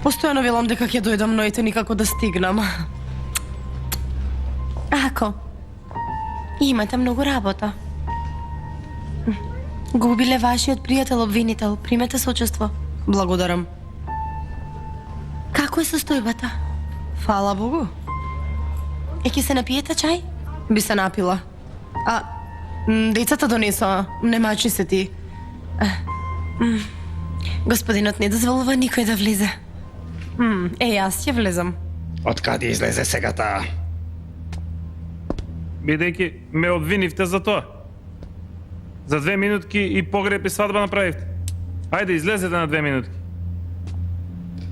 Постојано велам дека ќе дојдам, но ете никако да стигнам. Ако имате многу работа. Го убиле вашиот пријател обвинител. Примете сочувство. Благодарам. Како е состојбата? Фала Богу. Ќе се напиете чај? Би се напила. Децата донесоа. Не мачи се ти. Господинот не дозволува никој да влезе. Јас ќе влезам. Од каде излезе сега таа? Бидејќи ме обвинивте за тоа. За 2 минутки и погреб и свадба направивте. Ајде, излезете на 2 минутки.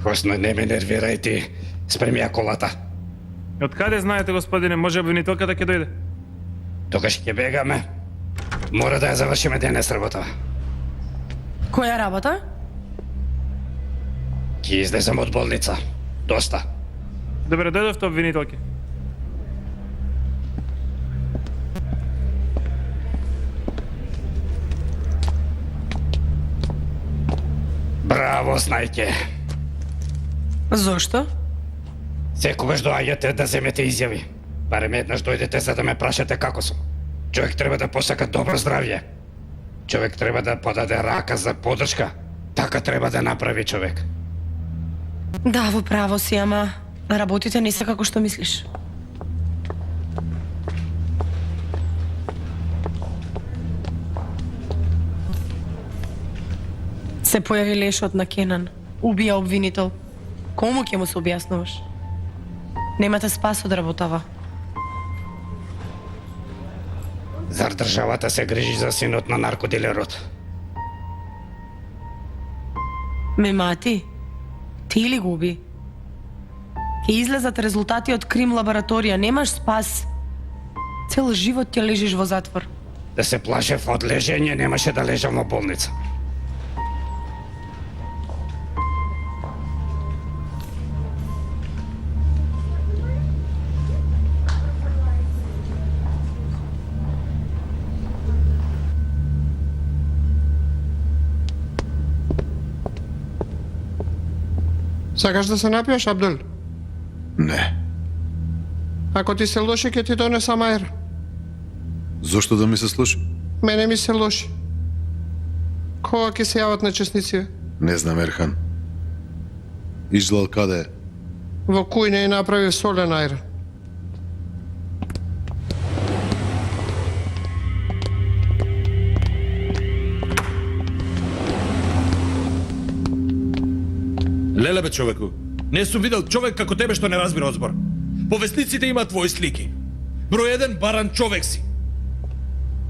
Хосно, не ме нервирај ти. Спреми ја колата. Од каде знаете, господине, може обвинителката ќе дојде? Тогаш ќе бегаме. Мора да ја завршиме денес работа. Која работа? Ќе излезам од болница. Доста. Добре, дојдовте обвинителки. Браво, знајке. Зошто? Секогаш доаѓате да земете изјави. Барем еднаш дојдете за да ме прашате како сум. Човек треба да посака добро здравје. Човек треба да подаде рака за поддршка. Така треба да направи човек. Да, во право си, ама работите не се како што мислиш. Се појави лешот на Кенан. Убија обвинител. Кому ќе му се објаснуваш? Немате спас од работава. Зар државата се грижи за синот на наркодилерот? Мемати, ти ли го уби? Ке излезат резултати од крим лабораторија, немаш спас. Цел живот ќе лежиш во затвор. Да се плашев од лежење, немаше да лежам во болница. Сакаш да се напиеш, Абдул? Не. Ако ти се лоши, ќе ти донесам аер. Зошто да ми се слуши? Мене ми се лоши. Кога ќе се јават нечестници? Не знам, Ерхан. Излал каде е? Во кујне и направи солен аер. Леле бе човеку, не сум видел човек како тебе што не разбира од збор. По весниците има твои слики. Број еден баран човек си.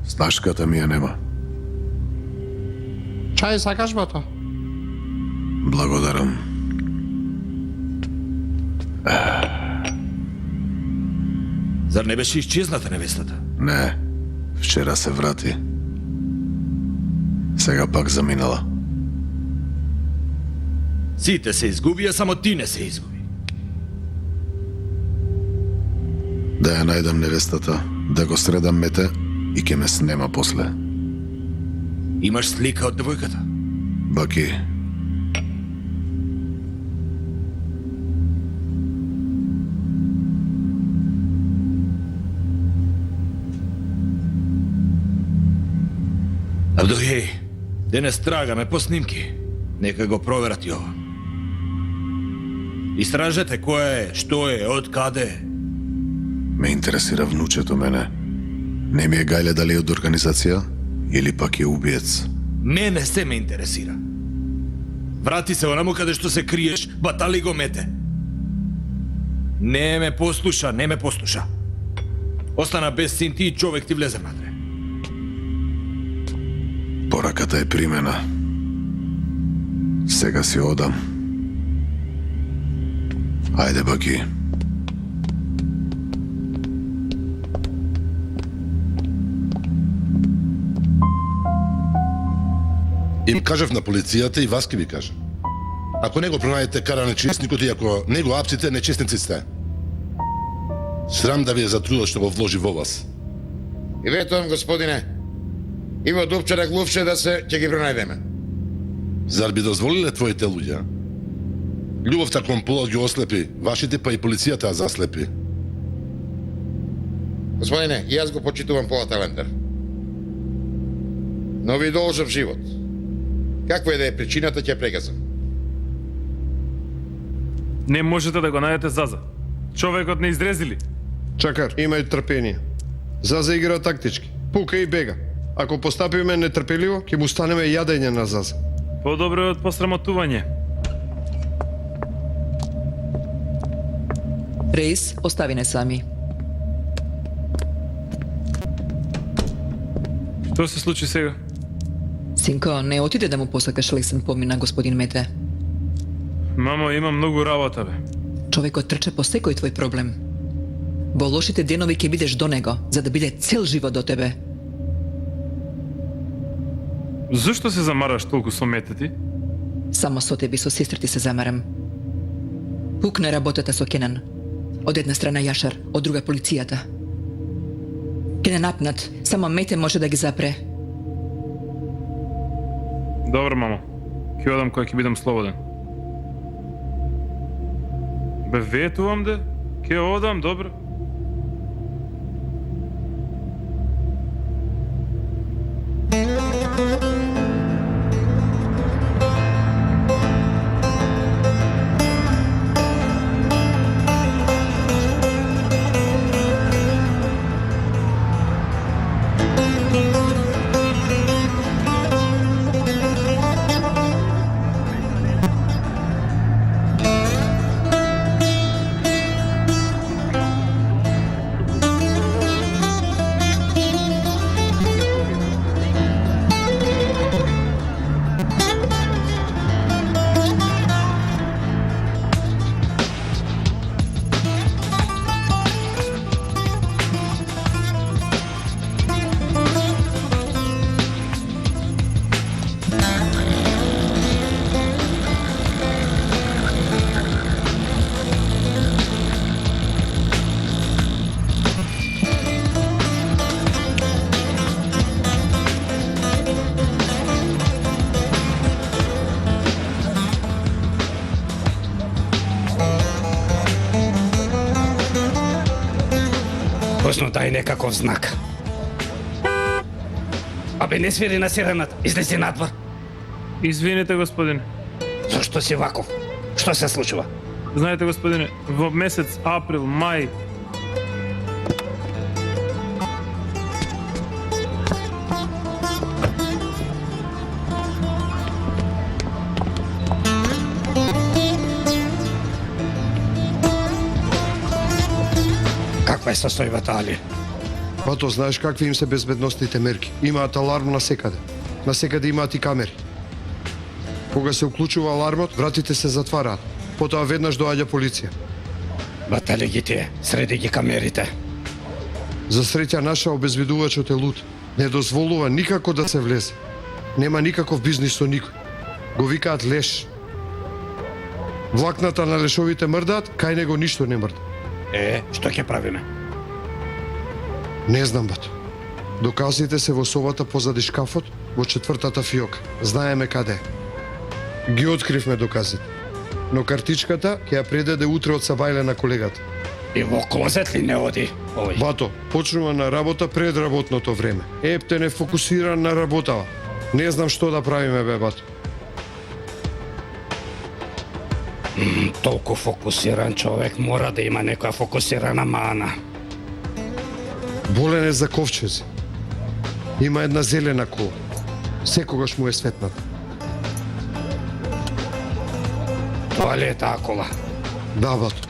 Снашката ми ја нема. Чај сакаш, бато? Благодарам. Зар не беше исчезната невестата? Не. Вчера се врати. Сега пак заминала. Сите се изгубија, само ти не се изгуби. Да ја најдам невестата, да го средам мете и ќе ме снема после. Имаш слика од девојката? Баки, Абдухеј, денес трагаме по снимки. Нека го проверат и ова. Истражете која е, што е, од каде е. ме интересира внучето мене. Не ми е гајле дали е од организација или пак е убиец. Мене се ме интересира. Врати се онаму каде што се криеш, батали го мете. Не ме послуша, не ме послуша. Остана без син ти и човек ти влезе внатре. Пораката е примена. Сега си одам. Ајде, Баки. Им кажав на полицијата и вас ке ви кажа. Ако не го пронајдете кара нечестникот и ако не го апсите, нечестници сте. Срам да ви е за трудот што го вложи во вас. И ветувам, господине, има дупчара глувче да се ќе ги пронајдеме. Зар би дозволиле твоите луѓе? Љубовта кон полот ги ослепи, вашите па и полицијата ја заслепи. Господине, и јас го почитувам Пола Талентер. Но ви должам живот. Каква е да е причината, ќе прегазам. Не можете да го најдете Заза. Човекот не изрезили. Чакар, имај трпение. Заза игра тактички. Пука и бега. Ако постапиме нетрпеливо, ќе му станеме јадење на Заза. Подобро е од посрамотување. Рейс, остави не сами. Што се случи сега? Синко, не отиде да му посакаш лесен помин, господин Мете. Мамо, има многу работа, бе. Човекот трча по секој твој проблем. Во лошите денови ќе бидеш до него, за да биде цел живот до тебе. Зошто се замараш толку со метети? Само со тебе и со сестрите се замарам. Пукне работата со Кенан. Од една страна Јашар, од друга полицијата. Ке не напнат, само Мете може да ги запре. Добро, мамо. Ќе одам кога ќе бидам слободен. Бе, ветувам де. Ќе одам, добро. Точно дај некаков знак. Абе, не свири на сирената, излези надвор. Извините, господине. Зошто си ваков? Што се случува? Знаете, господине, во месец април, мај, Каква е состојбата, Али? Пато, знаеш какви им се безбедносните мерки? Имаат аларм на секаде. На секаде имаат и камери. Кога се уклучува алармот, вратите се затвараат. Потоа веднаш доаѓа полиција. Батали ги тие, среди ги камерите. За среќа наша обезбедувачот е луд. Не дозволува никако да се влезе. Нема никаков бизнис со никој. Го викаат леш. Влакната на лешовите мрдаат, кај него ништо не мрда. Што ќе правиме? Не знам, бато. Доказите се во собата позади шкафот, во четвртата фиока. Знаеме каде е. Ги откривме доказите. Но картичката ќе ја предаде утре од Сабајле на колегата. И во клозет ли не оди овој? Бато, почнува на работа пред работното време. Епте не фокусиран на работава. Не знам што да правиме, бе, бато. Толку фокусиран човек мора да има некоја фокусирана мана. Болен е за ковчези. Има една зелена кола. Секогаш му е светната. Тоа ли е таа кола? Да, бато.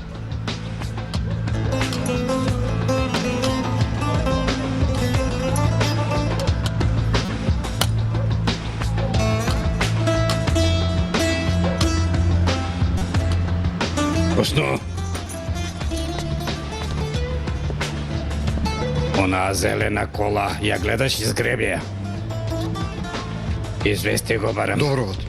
Осно. Онаа зелена кола, ја гледаш из гребија. Извести го барем. Добро, бато.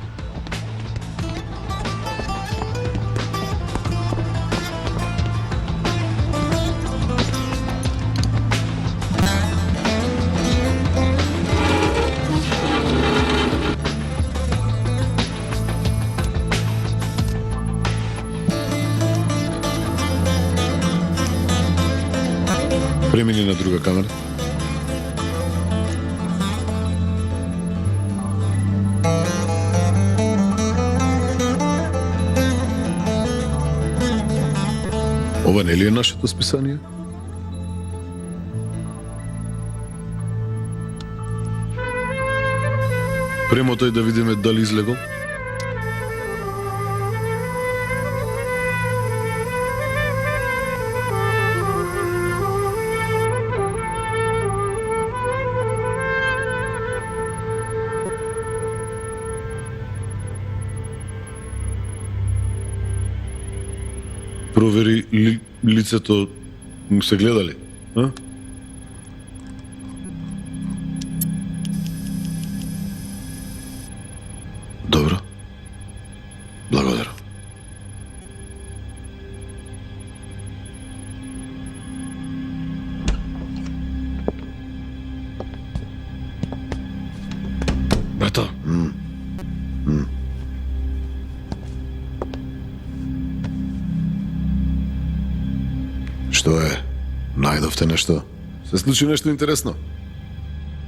Премини на друга камера. Ова не ли е нашето списание? Премо тој да видиме дали излегол. Провери лицето, му се гледали, а? Добро. Благодарам. Брато, Што е? Најдовте нешто? Се случи нешто интересно.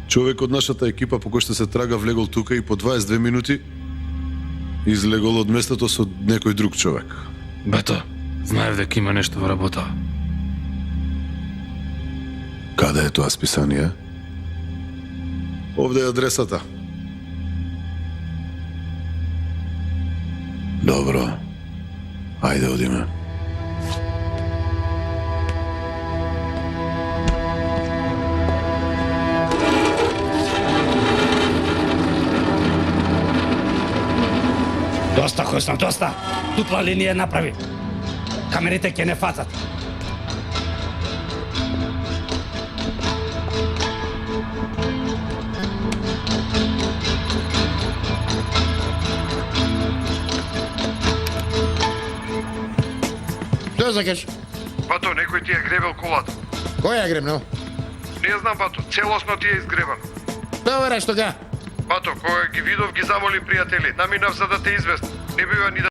Човек од нашата екипа по кој што се трага влегол тука и по 22 минути излегол од местото со некој друг човек. Бето, знаев дека има нешто во работа. Каде е тоа списание? Овде е адресата. Добро. Ајде одиме. доста Хосна, доста. Дупла линија направи. Камерите ќе не фатат. Што закаш? Бато, некој ти е гребел колата. Кој ја гремнал? Не знам, бато, целосно ти е изгребан. Добре, што га? Бато, кога ги видов, ги замоли пријатели. Наминав за да те известам. Не бива ни да